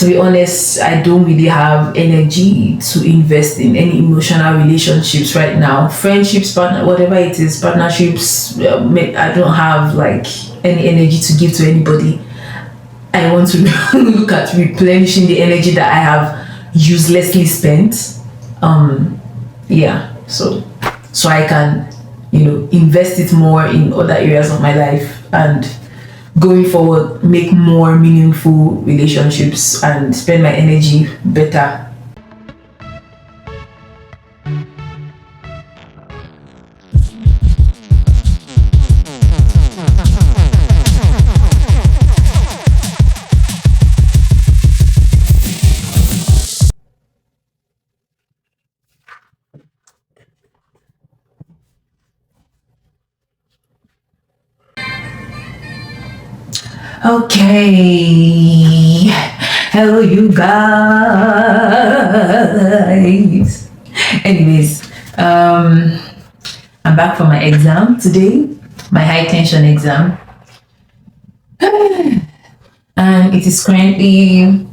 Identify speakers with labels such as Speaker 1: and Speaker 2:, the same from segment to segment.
Speaker 1: to be honest, I don't really have energy to invest in any emotional relationships right now. Friendships, partner, whatever it is, partnerships. I don't have like any energy to give to anybody. I want to look at replenishing the energy that I have uselessly spent. Yeah, so I can, invest it more in other areas of my life, and going forward make more meaningful relationships and spend my energy better. Okay, hello you guys. Anyways, I'm back for my exam today, my high tension exam, and it is currently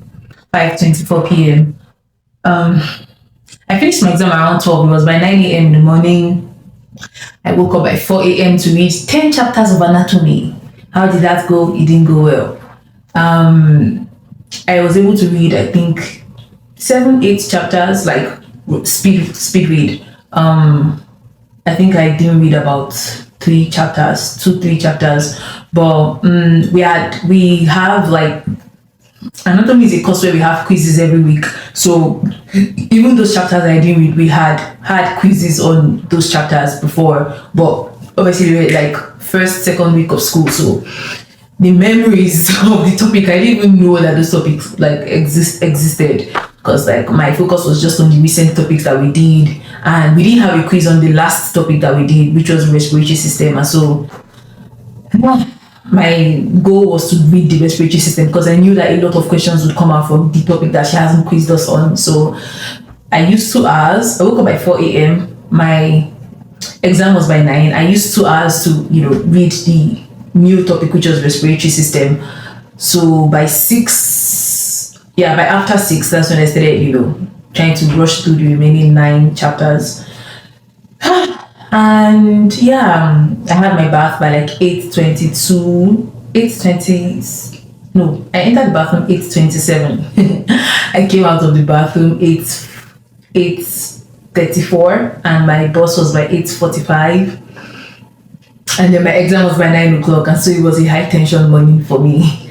Speaker 1: 5:24 p.m. I finished my exam around 12. It was by 9 a.m. in the morning. I woke up by 4 a.m. to read 10 chapters of anatomy. How did that go? It didn't go well. I was able to read, I think, 7, 8 chapters, like speed read. I think I didn't read about 3 chapters, 3 chapters. But we have like, anatomy is a course where we have quizzes every week. So even those chapters I didn't read, we had quizzes on those chapters before. But obviously, we were like first, second week of school, so the memories of the topic, I didn't even know that those topics like existed, because like my focus was just on the recent topics that we did, and we didn't have a quiz on the last topic that we did, which was respiratory system. And so my goal was to read the respiratory system, because I knew that a lot of questions would come out from the topic that she hasn't quizzed us on. So I used 2 hours. I woke up by 4 a.m. My exam was by 9. I used 2 hours to read the new topic, which was respiratory system. So by after 6, that's when I started trying to rush through the remaining 9 chapters. And yeah, I had my bath by like 8:22, 8:20. No, I entered the bathroom 8:27. I came out of the bathroom 8:34, and my bus was by 8:45, and then my exam was by 9 o'clock, and so it was a high tension morning for me.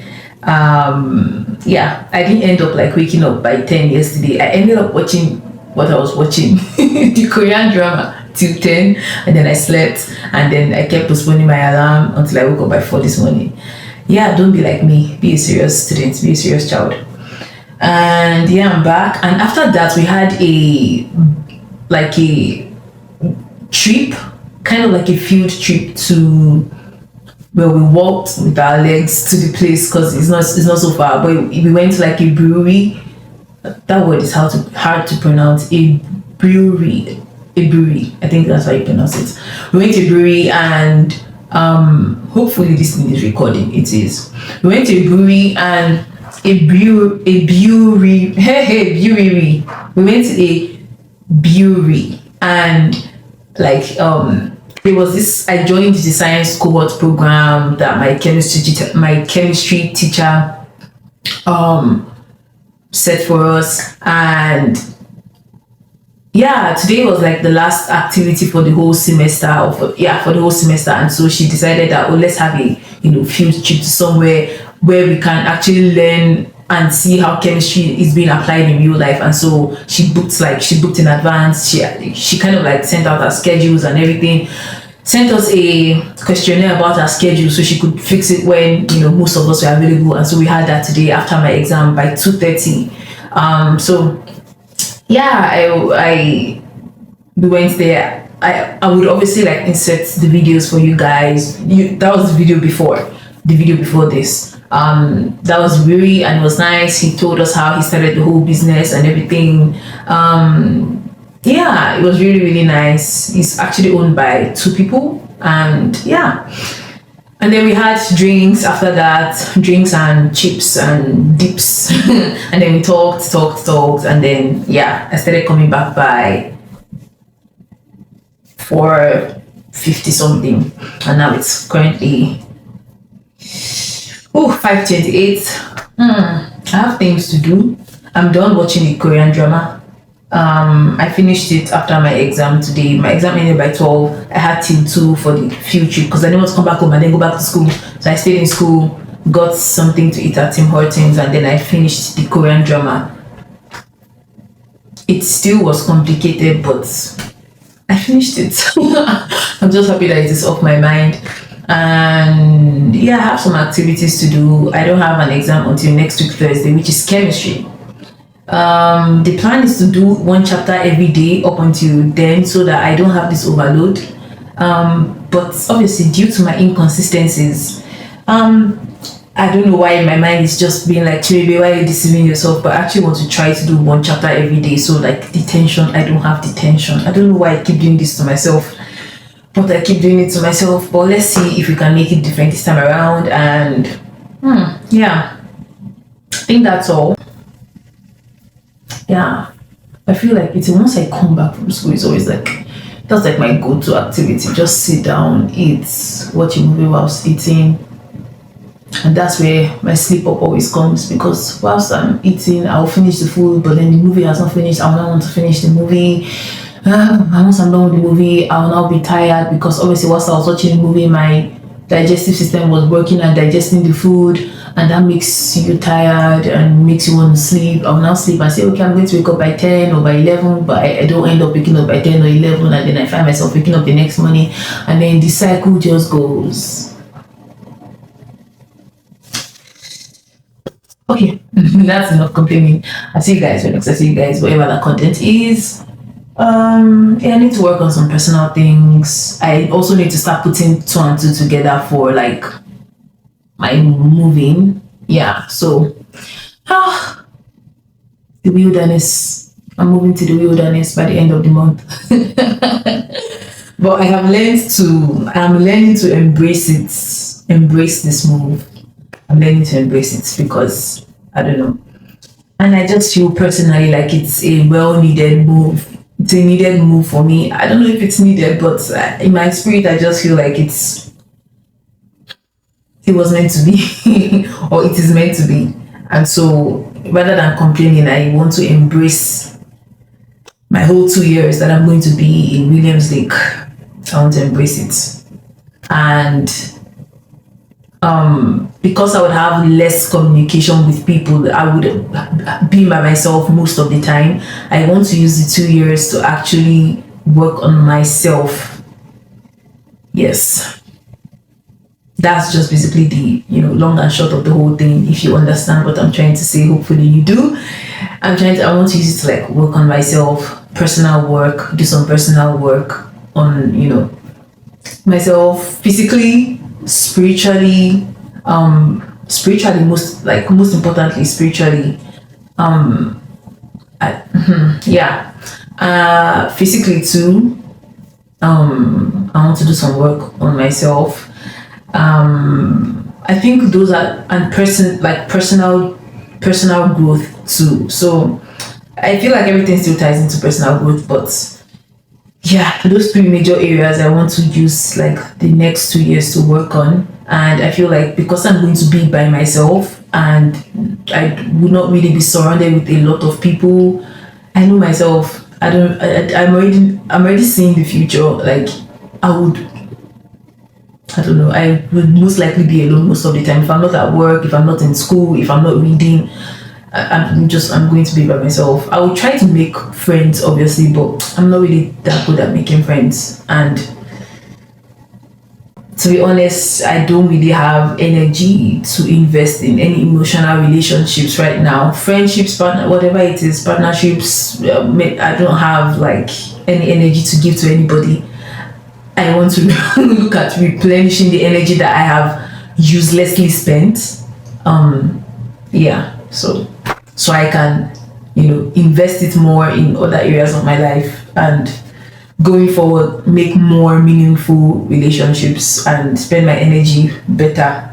Speaker 1: Yeah, I didn't end up like waking up by 10 yesterday. I ended up watching what I was watching, the Korean drama, till 10, and then I slept, and then I kept postponing my alarm until I woke up by 4 this morning. Yeah, don't be like me. Be a serious student, be a serious child. And yeah, I'm back. And after that, we had a trip, kind of like a field trip to where we walked with our legs to the place, because it's not so far. But we went to like a brewery. That word is hard to pronounce. A brewery. I think that's how you pronounce it. We went to a brewery, and hopefully this thing is recording. It is. We went to a brewery and a brewery. We went to a brewery, and like there was this. I joined the science cohort program that my chemistry teacher set for us. And yeah, today was like the last activity for the whole semester, and so she decided that, let's have a field trip to somewhere where we can actually learn and see how chemistry is being applied in real life. And so she booked in advance. She kind of like sent out her schedules and everything, sent us a questionnaire about her schedule so she could fix it when most of us were available. And so we had that today after my exam by 2:30. So yeah, we went there. I would obviously like insert the videos for you guys. That was the video before this. That was really, and it was nice. He told us how he started the whole business and everything. Yeah, it was really, really nice. He's actually owned by 2 people, and yeah, And then we had drinks after that, drinks and chips and dips. And then we talked. And then, yeah, I started coming back by 4:50 something. And now it's currently 5:28. I have things to do. I'm done watching the Korean drama. I finished it after my exam today. My exam ended by 12. I had till 2 for the field trip because I didn't want to come back home and then go back to school. So I stayed in school, got something to eat at Tim Hortons, and then I finished the Korean drama. It still was complicated, but I finished it. I'm just happy that it is off my mind. And yeah, I have some activities to do. I don't have an exam until next week, Thursday, which is chemistry. The plan is to do one chapter every day up until then so that I don't have this overload. But obviously, due to my inconsistencies, I don't know why my mind is just being like, Chiribe, why are you deceiving yourself? But I actually want to try to do one chapter every day. So, like, detention, I don't have detention. I don't know why I keep doing this to myself, but I keep doing it to myself. But let's see if we can make it different this time around. And yeah, I think that's all. Yeah, I feel like it's once I come back from school, it's always like that's like my go-to activity. Just sit down, eat, watch a movie whilst eating, and that's where my sleep up always comes because whilst I'm eating, I'll finish the food, but then the movie has not finished. I will not want to finish the movie. And once I'm done with the movie, I will now be tired because obviously whilst I was watching the movie, my digestive system was working and digesting the food, and that makes you tired and makes you want to sleep. I will now sleep and say, okay, I'm going to wake up by 10 or by 11, but I don't end up waking up by 10 or 11, and then I find myself waking up the next morning, and then the cycle just goes. Okay, that's enough complaining. I see you guys when I see you guys, whatever that content is. Yeah, I need to work on some personal things. I also need to start putting 2 and 2 together for like my moving. Yeah, so the wilderness. I'm moving to the wilderness by the end of the month. But I'm learning to embrace it, embrace this move. I'm learning to embrace it because I don't know. And I just feel personally like it's a well-needed move. It's a needed move for me. I don't know if it's needed, but in my spirit, I just feel like it was meant to be, or it is meant to be. And so, rather than complaining, I want to embrace my whole 2 years that I'm going to be in Williams Lake. I want to embrace it, and because I would have less communication with people, I would be by myself most of the time. I want to use the 2 years to actually work on myself. Yes, that's just basically the long and short of the whole thing. If you understand what I'm trying to say, hopefully you do. I want to use it to like work on myself, personal work, do some personal work on myself physically, spiritually, most importantly spiritually, physically too. I want to do some work on myself. I think those are personal growth too. So I feel like everything still ties into personal growth, but yeah, those 3 major areas I want to use like the next 2 years to work on. And I feel like because I'm going to be by myself and I would not really be surrounded with a lot of people, I know myself. I'm already seeing the future. Like I don't know, I would most likely be alone most of the time. If I'm not at work, if I'm not in school, if I'm not reading, I'm going to be by myself. I will try to make friends, obviously, but I'm not really that good at making friends. And to be honest, I don't really have energy to invest in any emotional relationships right now. Friendships, whatever it is, partnerships, I don't have like any energy to give to anybody. I want to look at replenishing the energy that I have uselessly spent. So I can invest it more in other areas of my life. And going forward make more meaningful relationships and spend my energy better.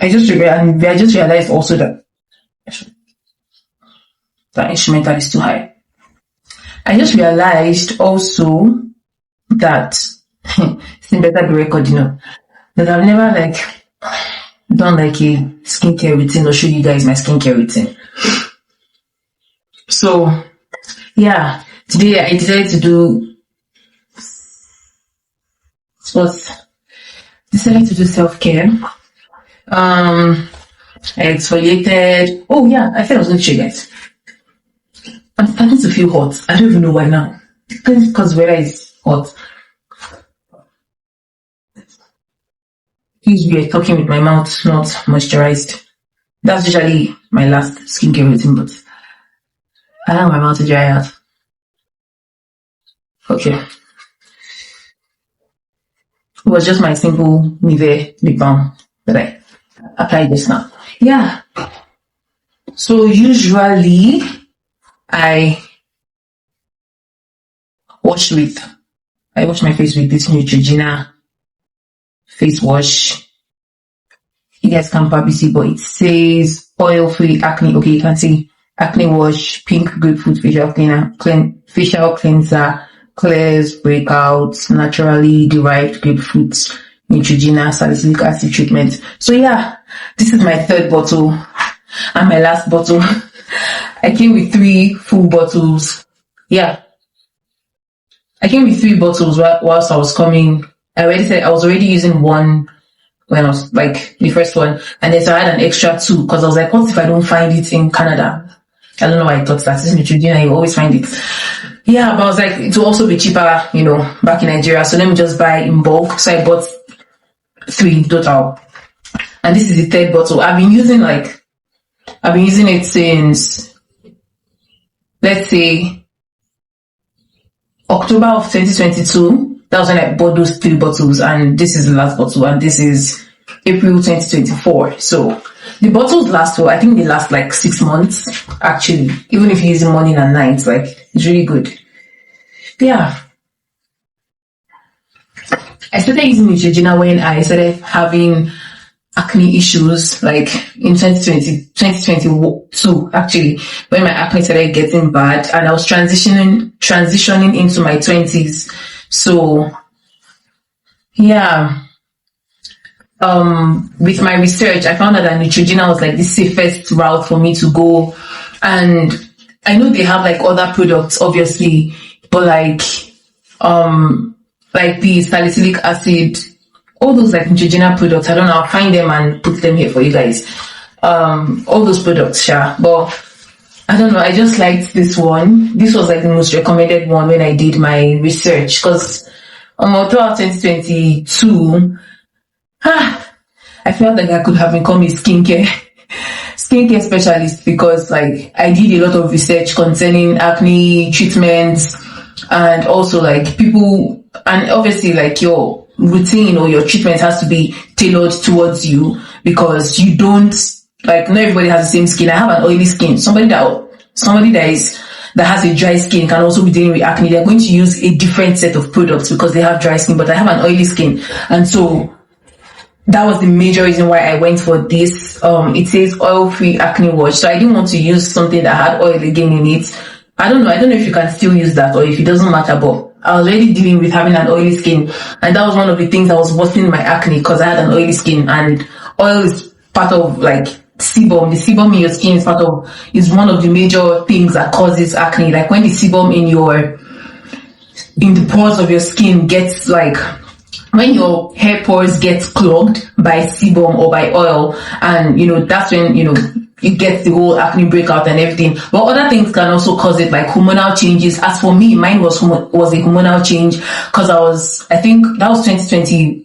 Speaker 2: I just realized also that the instrumental is too high. I just realized also that it's better be recording, that I've never like done like a skincare routine or show you guys my skincare routine. So yeah, today I decided to do self-care. I exfoliated. Oh yeah, I said I was going to show you guys. I'm starting to feel hot. I don't even know why now. Because weather is hot. Feels weird talking with my mouth not moisturized. That's usually my last skincare routine, but I don't want my mouth to dry out. Okay. It was just my simple Nivea lip balm that I applied just now. Yeah. So usually I wash my face with this Neutrogena face wash. You guys can probably see, but it says oil-free acne. Okay, you can see acne wash, pink grapefruit facial cleaner, facial cleanser, clears breakouts, naturally derived grapefruit, Neutrogena, salicylic acid treatment. So yeah, this is my third bottle and my last bottle. I came with 3 full bottles. Yeah, I came with 3 bottles whilst I was coming. I was already using one when I was like the first one, and then so I had an extra 2 because I was like, what if I don't find it in Canada? I don't know why I thought that. It's Neutrogena, you always find it. Yeah, but I was like, it will also be cheaper, back in Nigeria. So let me just buy in bulk. So I bought 3 total, and this is the 3rd bottle. I've been using it since, let's say, October of 2022. That was when I bought those 3 bottles, and this is the last bottle, and this is April 2024. So the bottles last I think they last like 6 months, actually. Even if you use them morning and night, like it's really good. Yeah. I started using Neutrogena when I started having acne issues, like in 2022, actually, when my acne started getting bad, and I was transitioning into my 20s. So yeah, with my research, I found out that Neutrogena was like the safest route for me to go. And I know they have like other products, obviously, but like the salicylic acid, all those like Neutrogena products, I don't know, I'll find them and put them here for you guys. All those products, sure. But I don't know, I just liked this one. This was like the most recommended one when I did my research, because throughout 2022, I felt like I could have become a skincare specialist, because like I did a lot of research concerning acne treatments, and also like people, and obviously like your routine or your treatment has to be tailored towards you, because you don't, like, not everybody has the same skin. I have an oily skin. Somebody that has a dry skin can also be dealing with acne. They're going to use a different set of products because they have dry skin, but I have an oily skin. And so that was the major reason why I went for this. It says oil-free acne wash. So I didn't want to use something that had oil again in it. I don't know if you can still use that or if it doesn't matter, but I was already dealing with having an oily skin. And that was one of the things that was worsening my acne, because I had an oily skin, and oil is part of like sebum. The sebum in your skin is one of the major things that causes acne. Like when the sebum in the pores of your skin gets like, when your hair pores get clogged by sebum or by oil, and that's when it gets the whole acne breakout and everything. But other things can also cause it, like hormonal changes. As for me, mine was a hormonal change, because I think that was 2020.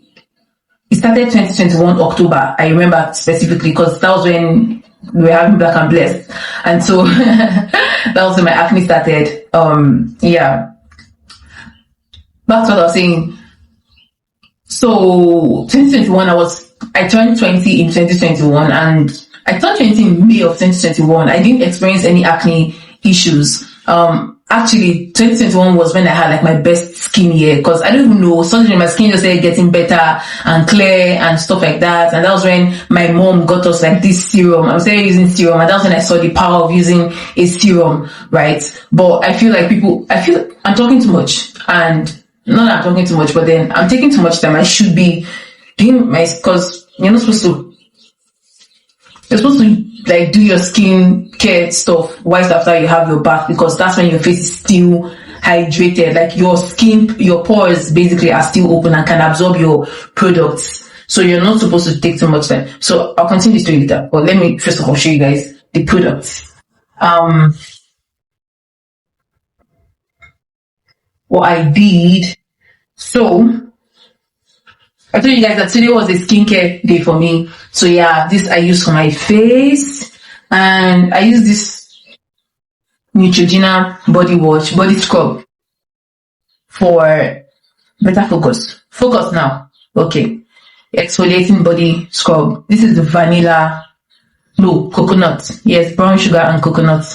Speaker 2: It started 2021 October. I remember specifically because that was when we were having Black and Blessed, and so that was when my acne started. Yeah. Back to what I was saying. So 2021, I turned 20 in 2021, and I turned 20 in May of 2021. I didn't experience any acne issues. Actually, 2021 was when I had like my best skin year, because I don't even know, suddenly my skin just started getting better and clear and stuff like that. And that was when my mom got us like this serum. I started using serum, and that was when I saw the power of using a serum, right? But I feel I'm talking too much, and not that I'm talking too much, but then I'm taking too much time. I should be doing because you're supposed to like do your skin care stuff right after you have your bath, because that's when your face is still hydrated. Like your skin, your pores basically are still open and can absorb your products. So you're not supposed to take too much time. So I'll continue this story later. But let me first of all show you guys the products. What I did. So I told you guys that today was a skincare day for me. So yeah, this I use for my face, and I use this Neutrogena body scrub for better focus. Focus now. Okay. Exfoliating body scrub. This is the coconut. Yes, brown sugar and coconut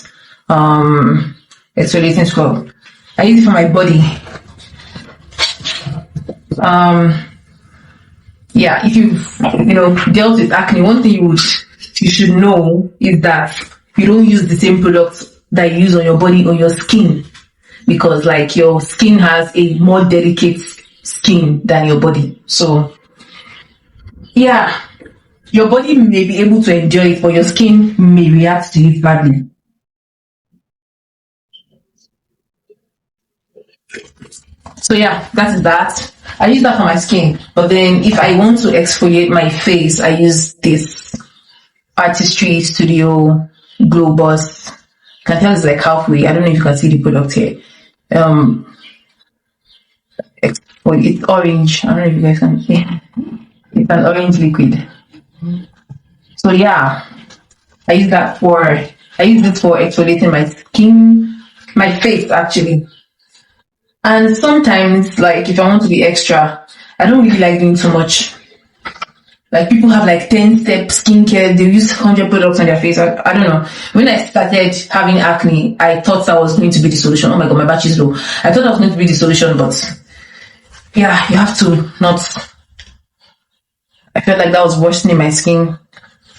Speaker 2: exfoliating scrub. I use it for my body. Yeah, if you've dealt with acne, one thing you should know is that you don't use the same products that you use on your body or your skin, because like your skin has a more delicate skin than your body. So yeah, your body may be able to enjoy it, but your skin may react to it badly. So yeah, that is that. I use that for my skin, but then if I want to exfoliate my face, I use this Artistry Studio Glow Bus. You can tell it's like halfway. I don't know if you can see the product here. It's orange. I don't know if you guys can see. It's an orange liquid. So yeah, I use this for exfoliating my skin, my face actually. And sometimes, like, if I want to be extra, I don't really like doing too much. Like, people have like 10-step skincare, they use 100 products on their face. I don't know. When I started having acne, I thought that was going to be the solution. Oh my god, my battery is low. I thought that was going to be the solution, but yeah, you have to not. I felt like that was worsening my skin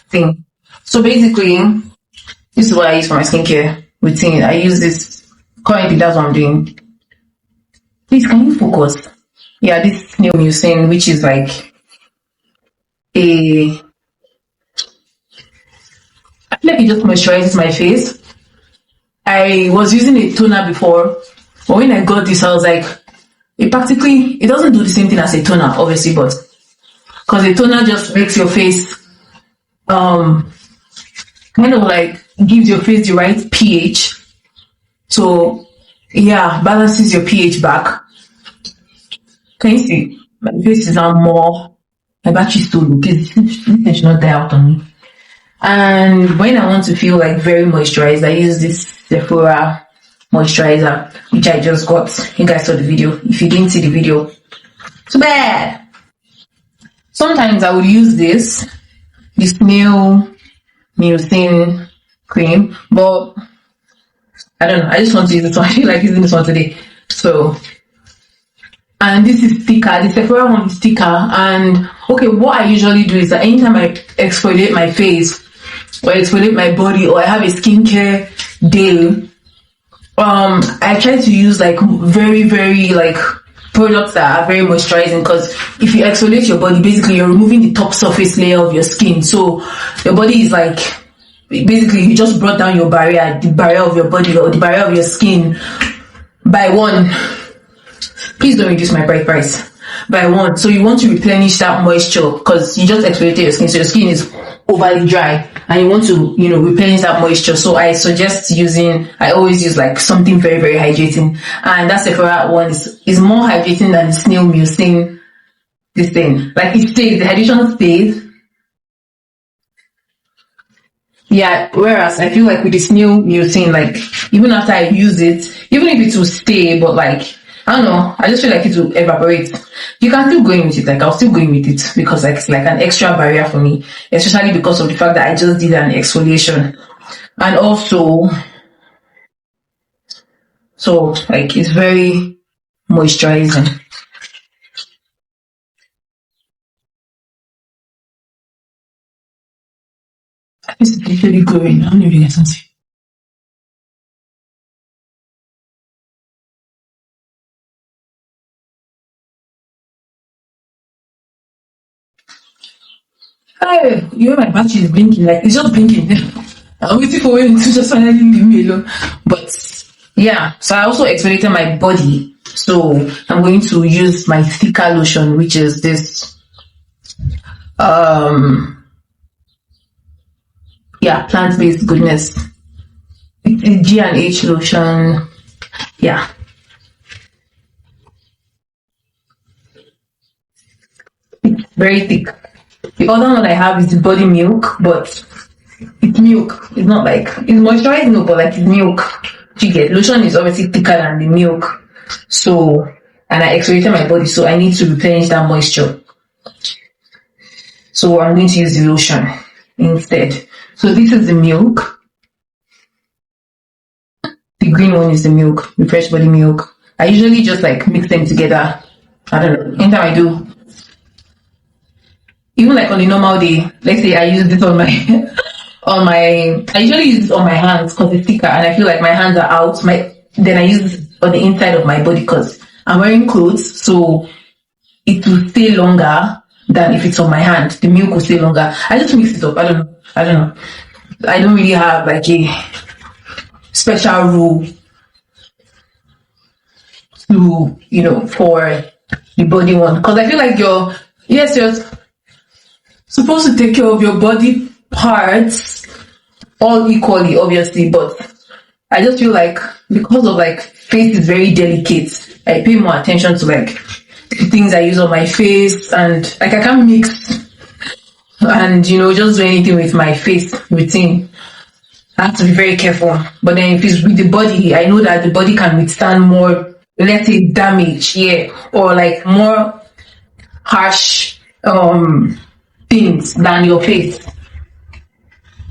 Speaker 2: thing. So basically, this is what I use for my skincare routine. I use this, currently that's what I'm doing. Please, can you focus? Yeah, this new mucin, which is like I feel like it just moisturizes my face. I was using a toner before, but when I got this, I was like, it doesn't do the same thing as a toner, obviously, but because a toner just makes your face kind of like gives your face the right pH. So yeah, balances your pH back. Can you see? My face is now more. My battery is still low. This should not die out on me. And when I want to feel like very moisturized, I use this Sephora moisturizer, which I just got. You guys saw the video. If you didn't see the video, too bad. Sometimes I would use this mucin cream, but I don't know. I just want to use this one. I feel like using this one today. So, and this is thicker. The Sephora one is thicker. And okay, what I usually do is that anytime I exfoliate my face or exfoliate my body, or I have a skincare day, I try to use like very, very like products that are very moisturizing, because if you exfoliate your body, basically you're removing the top surface layer of your skin. So your body is like, basically you just brought down your barrier, the barrier of your body or the barrier of your skin by one. Please don't reduce my bright price. By one. So you want to replenish that moisture, because you just exfoliated your skin, so your skin is overly dry and you want to, you know, replenish that moisture. So I suggest I always use like something very, very hydrating, and that Sephora one is more hydrating than the snail mucin. This thing, like, it stays, the hydration stays. Yeah, whereas I feel like with the snail mucin, like, even after I use it, even if it will stay, but like, I don't know, I just feel like it will evaporate. You can still go in with it, like, I'll still go in with it, because like, it's like an extra barrier for me, especially because of the fact that I just did an exfoliation. And also, so like, it's very moisturizing. It's literally glowing. I don't even get something. Hey, you know my battery is blinking, like, it's just blinking. I'm waiting for it to just finally leave me alone. But yeah, so I also exfoliated my body. So I'm going to use my thicker lotion, which is this plant-based goodness. It's G&H lotion. Yeah. It's very thick. The other one I have is the body milk, but it's milk. It's not like, it's moisturizing, but like, it's milk. You get, lotion is obviously thicker than the milk. So, and I exfoliated my body, so I need to replenish that moisture. So I'm going to use the lotion instead. So this is the milk. The green one is the milk, the fresh body milk. I usually just like mix them together. I don't know. Anytime I do, even like on a normal day, let's say I use this on my I usually use this on my hands because it's thicker, and I feel like my hands are out. Then I use it on the inside of my body because I'm wearing clothes, so it will stay longer than if it's on my hand. The milk will stay longer. I just mix it up. I don't know. I don't really have like a special rule to, you know, for the body one, because I feel like you're supposed to take care of your body parts all equally, obviously, but I just feel like because of like face is very delicate, I pay more attention to like the things I use on my face, and like I can't mix and, you know, just do anything with my face routine. I have to be very careful. But then if it's with the body, I know that the body can withstand more, let's say, damage, or like more harsh things than your face.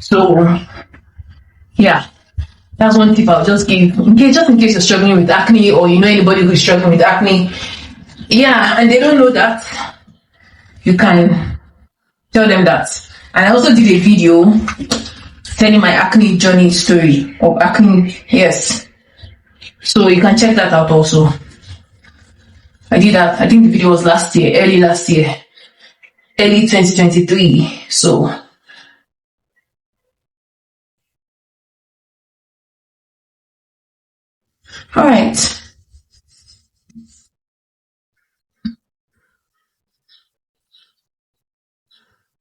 Speaker 2: So yeah, that's one tip I'll just give, in case you're struggling with acne, or you know anybody who's struggling with acne, and they don't know that, you can tell them that. And I also did a video telling my acne journey story of acne, so you can check that out also. I did that, I think the video was early 2023. So all right,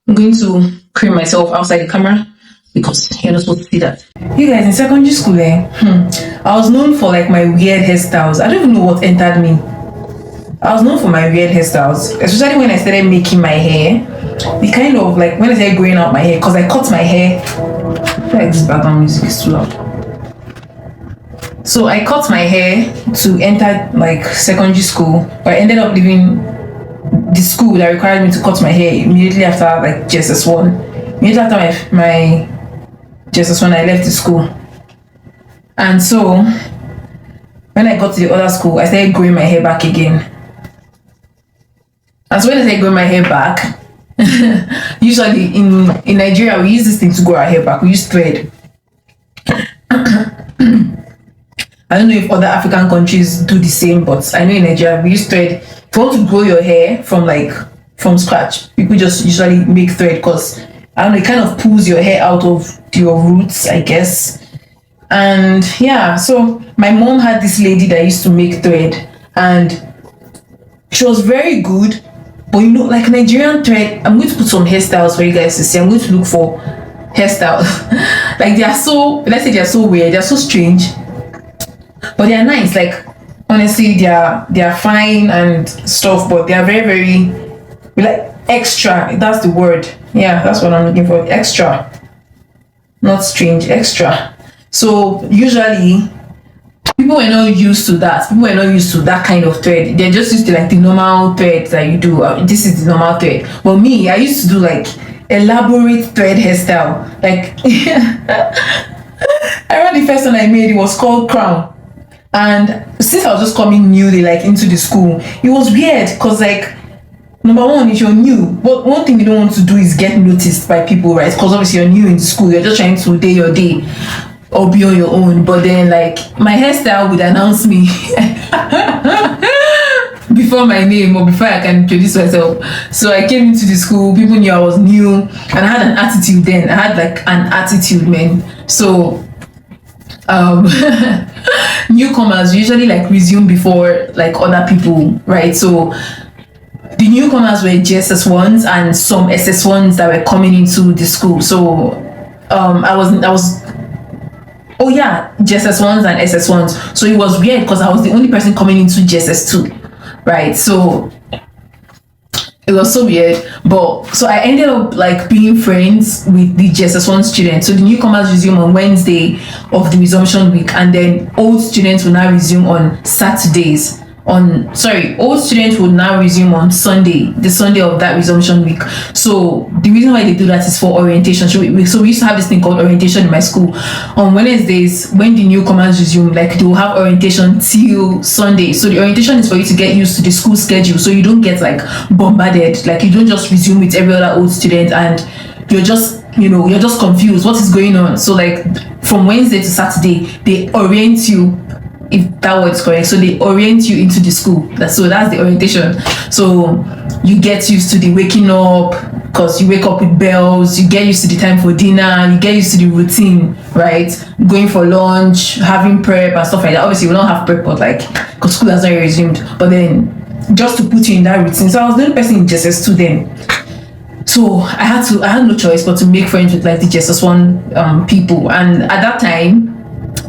Speaker 2: I'm going to cream myself outside the camera because you're not supposed to see that. You guys, in secondary school, I was known for like my weird hairstyles. I don't even know what entered me. I was known for my weird hairstyles, especially when I started making my hair. The kind of like when I started growing out my hair, because I cut my hair. I feel like this background music is too loud. So I cut my hair to enter like secondary school, but I ended up leaving the school that required me to cut my hair immediately after like JSS1. Immediately after my JSS1, I left the school. And so when I got to the other school, I started growing my hair back again. And so when I started growing my hair back, usually in Nigeria, we use this thing to grow our hair back. We use thread. I don't know if other African countries do the same, but I know in Nigeria we use thread. If you want to grow your hair from scratch, people just usually make thread because I don't know, it kind of pulls your hair out of your roots, I guess. And yeah, so my mom had this lady that used to make thread, and she was very good. But you know, like Nigerian thread, I'm going to put some hairstyles for you guys to see. I'm going to look for hairstyles. Like they are so, let's say they are so weird, they're so strange, but they are nice. Like honestly, they are fine and stuff, but they are very, very like extra. That's the word. Yeah, that's what I'm looking for. Extra. Not strange, extra. So usually people were not used to that. People were not used to that kind of thread. They're just used to like the normal thread that you do. This is the normal thread. But me, I used to do like elaborate thread hairstyle. Like I remember the first one I made, it was called crown. And since I was just coming newly like into the school, it was weird because like number one, if you're new, but one thing you don't want to do is get noticed by people, right? Because obviously you're new in school, you're just trying to day your day or be on your own. But then like my hairstyle would announce me before my name or before I can introduce myself. So I came into the school, people knew I was new, and I had an attitude then. I had like an attitude, man. So newcomers usually like resume before like other people, right? So the newcomers were JSS ones and some SS ones that were coming into the school. So I was oh yeah, JSS ones and SS ones. So it was weird because I was the only person coming into JSS 2, right? So it was so weird. But so I ended up like being friends with the JSS 1 students. So the newcomers resume on Wednesday of the resumption week, and then old students will now resume on Saturdays. Old students would now resume on Sunday, the Sunday of that resumption week. So the reason why they do that is for orientation. So we used to have this thing called orientation in my school. On Wednesdays, when the newcomers resume, like they will have orientation till Sunday. So the orientation is for you to get used to the school schedule, so you don't get like bombarded. Like you don't just resume with every other old student and you're just confused what is going on. So like from Wednesday to Saturday, they orient you, if that word is correct. So they orient you into the school. That's the orientation. So you get used to the waking up, because you wake up with bells, you get used to the time for dinner, you get used to the routine, right? Going for lunch, having prep and stuff like that. Obviously we don't have prep, but like because school has not resumed, but then just to put you in that routine. So I was the only person in JSS 2 then. So I had no choice but to make friends with like the JSS 1 people. And at that time,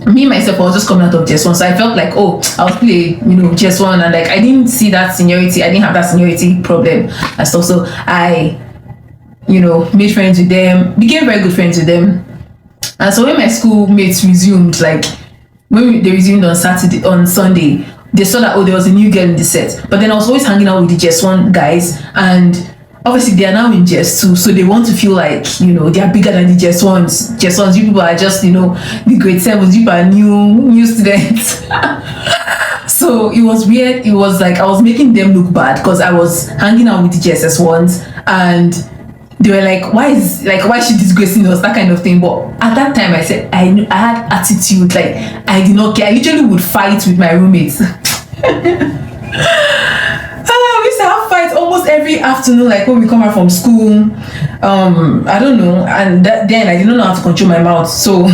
Speaker 2: me myself, I was just coming out of JS1, so I felt like, oh, I'll play, JS1, and like I didn't see that seniority, I didn't have that seniority problem and stuff. So I, made friends with them, became very good friends with them. And so when my schoolmates resumed, like when they resumed on Sunday, they saw that, oh, there was a new girl in the set. But then I was always hanging out with the JS1 guys, and obviously they are now in JS2, so they want to feel like they are bigger than the JS1s. You people are just the grade 7s. You people are new students. So it was weird. It was like I was making them look bad because I was hanging out with the JSS ones, and they were like, why is she disgracing us, that kind of thing. But at that time I said I had attitude. Like I did not care. I literally would fight with my roommates. We used to have fights almost every afternoon, like when we come out from school. I don't know, and then I didn't know how to control my mouth, so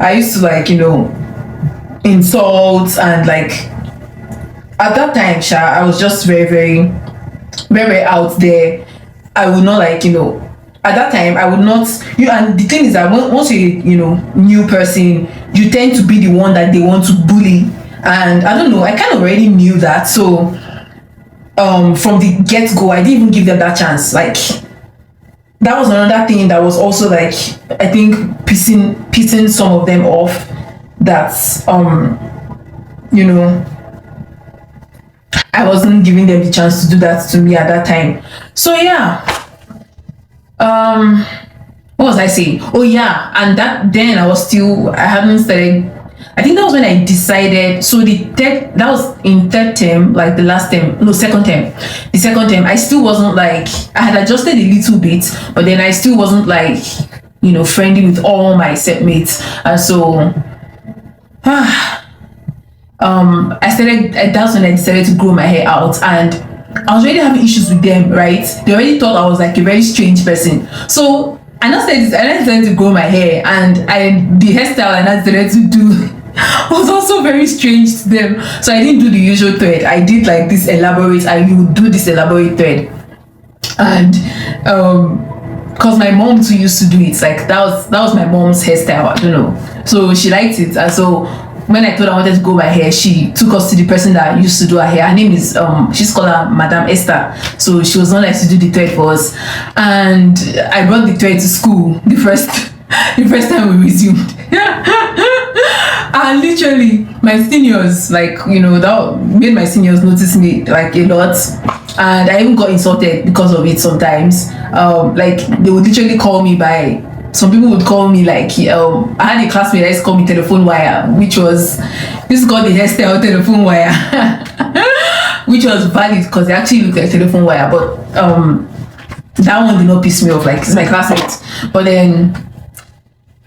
Speaker 2: I used to insult, and like at that time, I was just very, very, very, very out there. I would not at that time I would not and the thing is that once you're new person, you tend to be the one that they want to bully, and I don't know, I kind of already knew that. So from the get-go, I didn't even give them that chance. Like that was another thing that was also like, I think, pissing some of them off, that I wasn't giving them the chance to do that to me at that time. So yeah, what was I saying? Oh yeah, and then I hadn't started. I think that was when I decided. So that was in third term, like the last term, no, second term. The second term, I still wasn't like, I had adjusted a little bit, but then I still wasn't like, friendly with all my set mates. And so,
Speaker 1: That's when I decided to grow my hair out, and I was already having issues with them, right? They already thought I was like a very strange person. So I now decided to grow my hair, and the hairstyle I now decided to do was also very strange to them. So I didn't do the usual thread. I did like this elaborate, I would do this elaborate thread. And because my mom too used to do it, like that was my mom's hairstyle, I don't know. So she liked it, and so when I told her I wanted to go my hair, she took us to the person that used to do her hair. Her name is she's called her Madame Esther. So she was not like to do the thread for us, and I brought the thread to school the first time we resumed. And literally my seniors, like, that made my seniors notice me like a lot, and I even got insulted because of it sometimes. Like they would literally call me by, some people would call me like, I had a classmate that used to call me telephone wire, which was, this is called the hairstyle telephone wire. Which was valid because they actually look like telephone wire, but that one did not piss me off, like it's my classmate. But then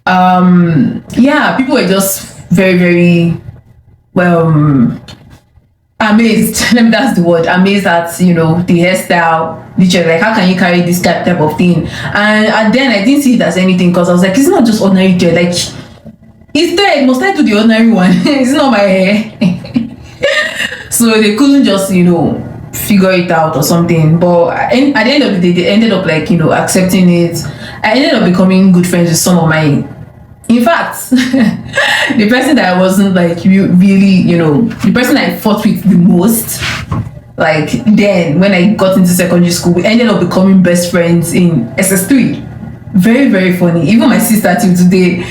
Speaker 1: yeah, people were just very, very amazed. That's the word, amazed at the hairstyle. Literally, like, how can you carry this type of thing? And then I didn't see it as anything, because I was like, it's not just ordinary thread, like it's thread, must I do the ordinary one? It's not my hair. So they couldn't just figure it out or something. But at the end of the day, they ended up like accepting it. I ended up becoming good friends with some of my, in fact, the person that I wasn't like really, the person I fought with the most, like then when I got into secondary school, we ended up becoming best friends in SS3. Very, very funny. Even my sister till today,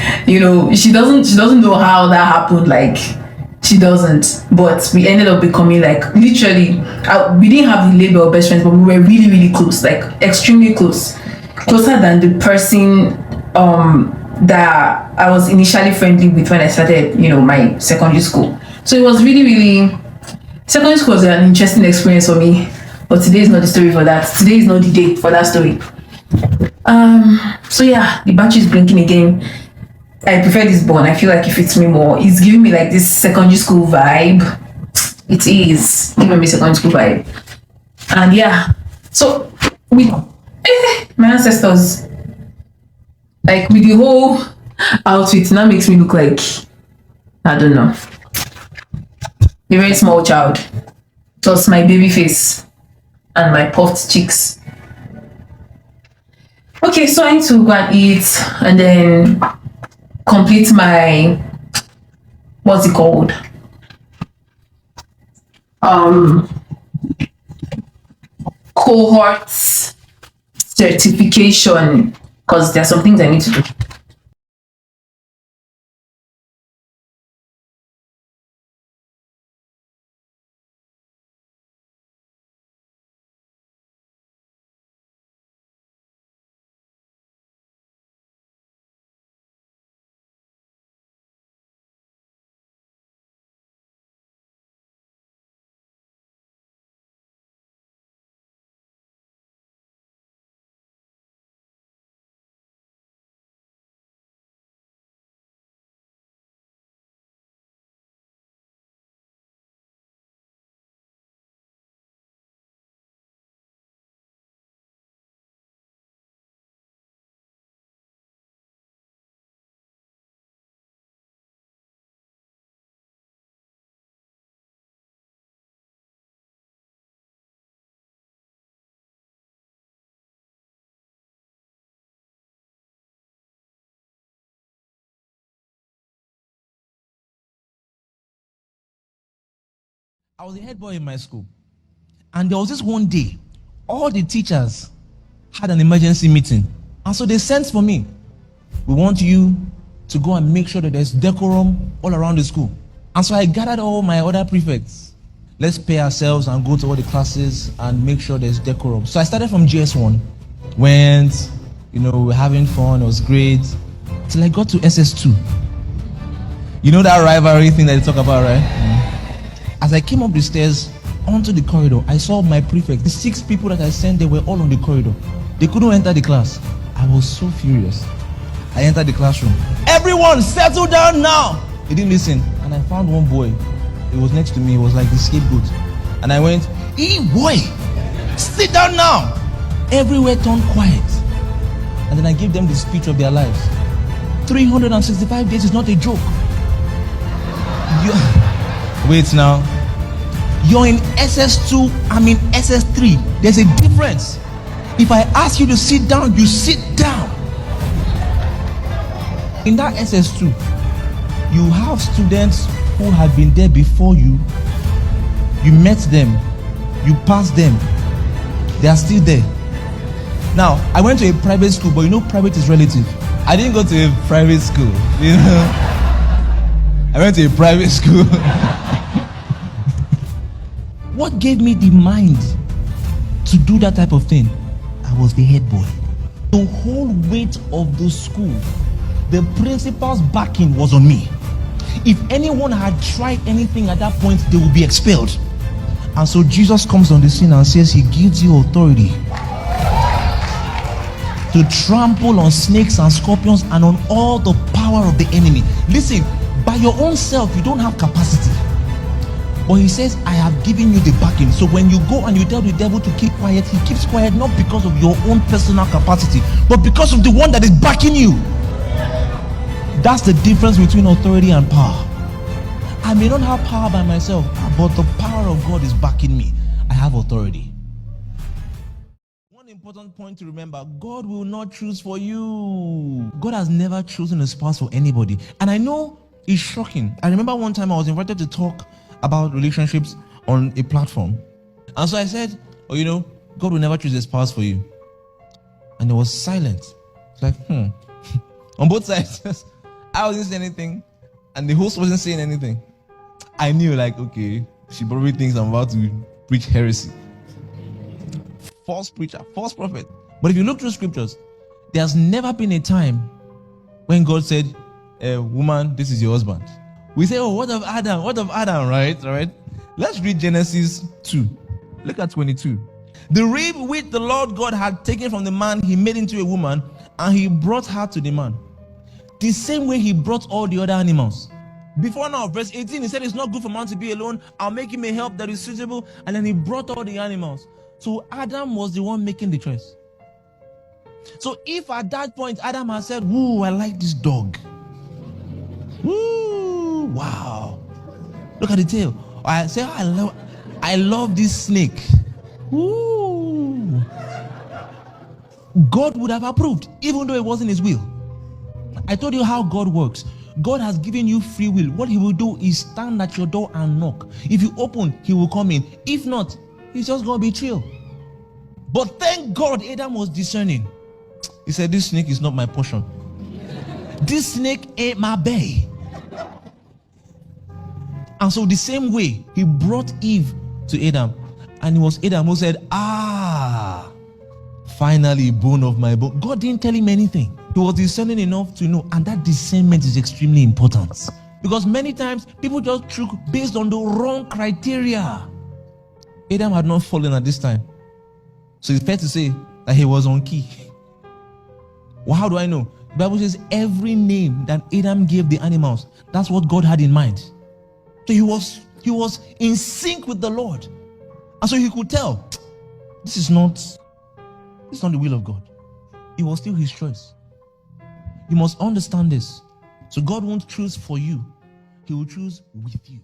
Speaker 1: she doesn't know how that happened. Like, she doesn't. But we ended up becoming like, literally, we didn't have the label of best friends, but we were really, really close, like extremely close, closer than the person that I was initially friendly with when I started, my secondary school. So it was really, really, secondary school was an interesting experience for me. But today is not the story for that. Today is not the day for that story. So yeah, the battery is blinking again. I prefer this bun. I feel like it fits me more. It's giving me like this secondary school vibe. It is giving me secondary school vibe. And yeah, so with my ancestors, like with the whole outfit, now makes me look like, I don't know, a very small child. Just my baby face and my puffed cheeks. Okay, so I need to go and eat and then complete my, what's it called? Cohorts certification, because there are some things I need to do.
Speaker 3: I was the head boy in my school. And there was this one day, all the teachers had an emergency meeting. And so they sent for me. We want you to go and make sure that there's decorum all around the school. And so I gathered all my other prefects. Let's pay ourselves and go to all the classes and make sure there's decorum. So I started from GS1. Went, we're having fun, it was great. Till I got to SS2. You know that rivalry thing that they talk about, right? As I came up the stairs onto the corridor, I saw my prefect. The 6 people that I sent, they were all on the corridor. They couldn't enter the class. I was so furious. I entered the classroom. Everyone, settle down now! He didn't listen. And I found one boy It was next to me. It was like the scapegoat. And I went, "Hey boy, sit down now." Everywhere turned quiet. And then I gave them the speech of their lives. 365 days is not a joke. Wait now. You're in SS2, I'm in SS3. There's a difference. If I ask you to sit down, you sit down. In that SS2, you have students who have been there before you. You met them, you passed them, they are still there. Now, I went to a private school, but you know private is relative. I didn't go to a private school, you know. I went to a private school. What gave me the mind to do that type of thing? I was the head boy. The whole weight of the school, the principal's backing was on me. If anyone had tried anything at that point, they would be expelled. And so Jesus comes on the scene and says he gives you authority to trample on snakes and scorpions and on all the power of the enemy. Listen, by your own self, you don't have capacity. But he says, I have given you the backing. So when you go and you tell the devil to keep quiet, he keeps quiet not because of your own personal capacity, but because of the one that is backing you. That's the difference between authority and power. I may not have power by myself, but the power of God is backing me. I have authority. One important point to remember, God will not choose for you. God has never chosen a spouse for anybody. And I know it's shocking. I remember one time I was invited to talk about relationships on a platform. And so I said, oh, you know, God will never choose a spouse for you. And there was silence. It's like, on both sides. I wasn't saying anything, and the host wasn't saying anything. I knew, like, okay, she probably thinks I'm about to preach heresy. False preacher, false prophet. But if you look through scriptures, there's never been a time when God said, woman, this is your husband. We say, oh, what of Adam? What of Adam, right? All right. Let's read Genesis 2. Look at 22. The rib which the Lord God had taken from the man, he made into a woman, and he brought her to the man. The same way he brought all the other animals. Before now, verse 18, he said, it's not good for man to be alone. I'll make him a help that is suitable. And then he brought all the animals. So Adam was the one making the choice. So if at that point, Adam had said, ooh, I like this dog. Ooh, wow. Look at the tail. I say, I love this snake. Ooh. God would have approved, even though it wasn't his will. I told you how God works. God has given you free will. What he will do is stand at your door and knock. If you open, he will come in. If not, he's just going to be chill. But thank God Adam was discerning. He said, this snake is not my portion. This snake ain't my bae. And so the same way, he brought Eve to Adam. And it was Adam who said, finally, bone of my bone. God didn't tell him anything. He was discerning enough to know. And that discernment is extremely important. Because many times, people just choose based on the wrong criteria. Adam had not fallen at this time. So it's fair to say that he was on key. Well, how do I know? The Bible says every name that Adam gave the animals, that's what God had in mind. So he was in sync with the Lord. And so he could tell, this is not the will of God. It was still his choice. You must understand this. So God won't choose for you. He will choose with you.